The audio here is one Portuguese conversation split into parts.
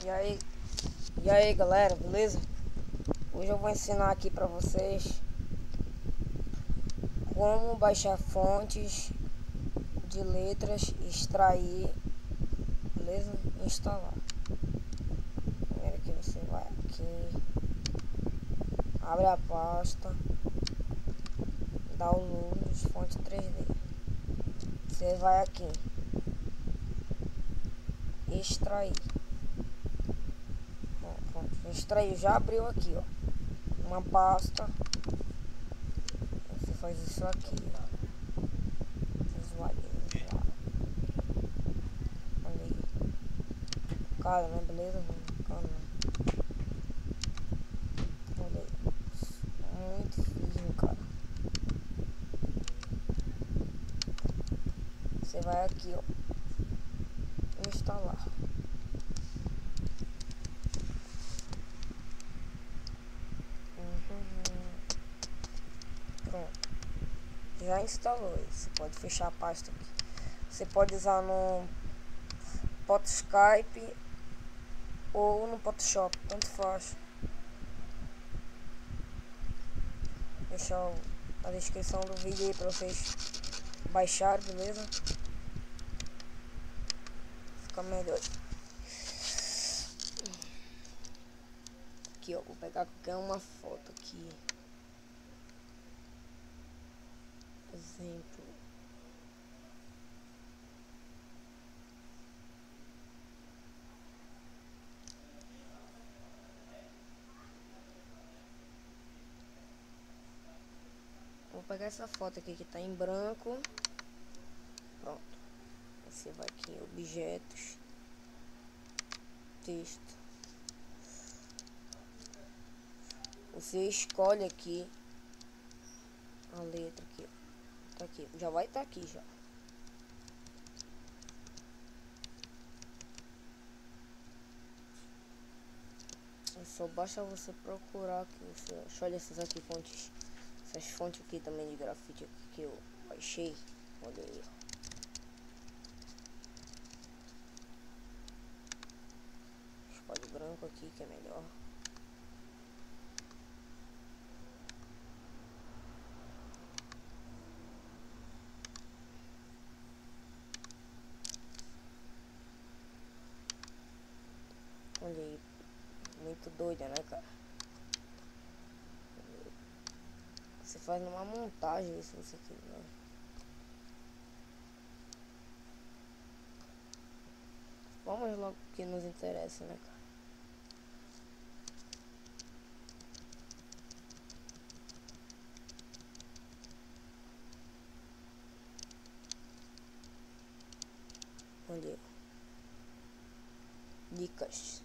E aí, e aí galera, beleza? Hoje eu vou ensinar aqui pra vocês como baixar fontes de letras, extrair, beleza? E instalar. Primeiro que você vai aqui, abre a pasta, downloads, fonte 3D. Você vai aqui, extrair. Bom, pronto, extraiu, já abriu aqui, ó, uma pasta. Você faz isso aqui, ó. Visualizar. Olha aí. Cara, né? Beleza? Cara, olha aí. Muito firme, cara. Você vai aqui, ó. Instalar. Pronto. Já instalou. Você pode fechar a pasta aqui. Você pode usar no Skype ou no Photoshop, tanto faz. Deixar a descrição do vídeo aí pra vocês baixarem, beleza? Fica melhor. Aqui, ó, vou pegar qualquer uma foto aqui. Exemplo. Vou pegar essa foto aqui que tá em branco. Pronto. Você vai aqui em objetos, texto. Você escolhe aqui a letra aqui, ó. Tá aqui, já vai estar aqui já. Só basta você procurar que você acha. Olha essas aqui fontes. Essas fontes aqui também de grafite aqui que eu baixei. Olha aí, ó. Escolhe branco aqui que é melhor. Olha aí. Muito doida, né, cara? Você faz numa montagem se você quiser. Vamos logo que nos interessa, né, cara? Olha aí. Dicas.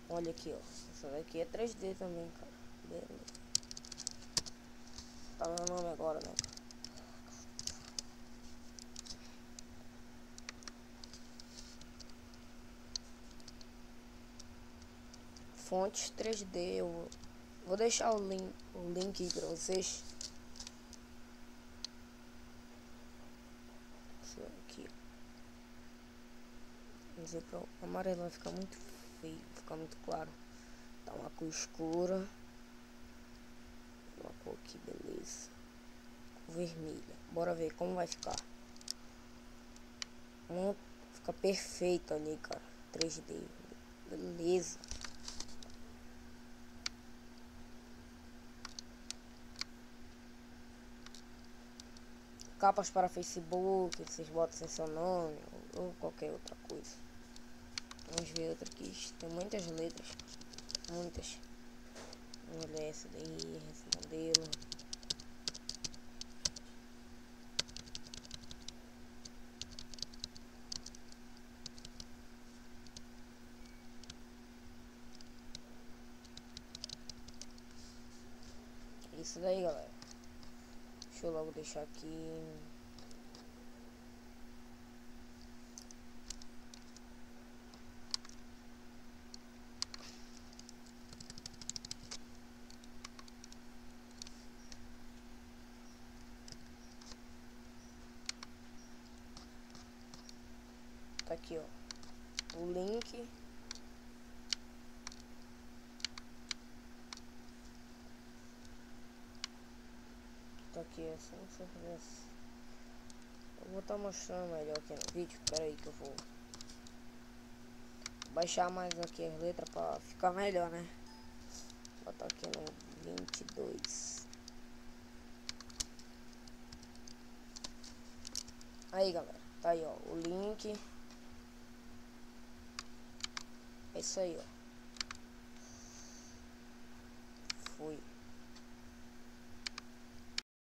Olha aqui, ó. Essa daqui é 3D também, cara. Beleza. Tá meu nome agora, né, cara? Fontes 3D. Eu vou deixar o link aí pra vocês. Isso aqui. Vamos ver para o amarelo vai ficar muito feio, ficar muito claro. Dá uma cor escura. Uma cor aqui, beleza. Vermelha. Bora ver como vai ficar. Fica perfeito ali, cara. 3D. Beleza. Capas para Facebook, vocês botam sem seu nome ou qualquer outra coisa. Vamos ver outra aqui. Tem muitas letras. Muitas. Olha essa daí, esse modelo. Isso daí, galera. Deixa eu logo deixar aqui. aqui, ó, o link. Tá aqui, assim, se eu fizesse. Eu vou estar mostrando melhor aqui no vídeo. Espera aí que eu vou baixar mais aqui as letras pra ficar melhor, né? Vou botar aqui no 22. Aí, galera, tá aí, ó, o link. É isso aí, ó.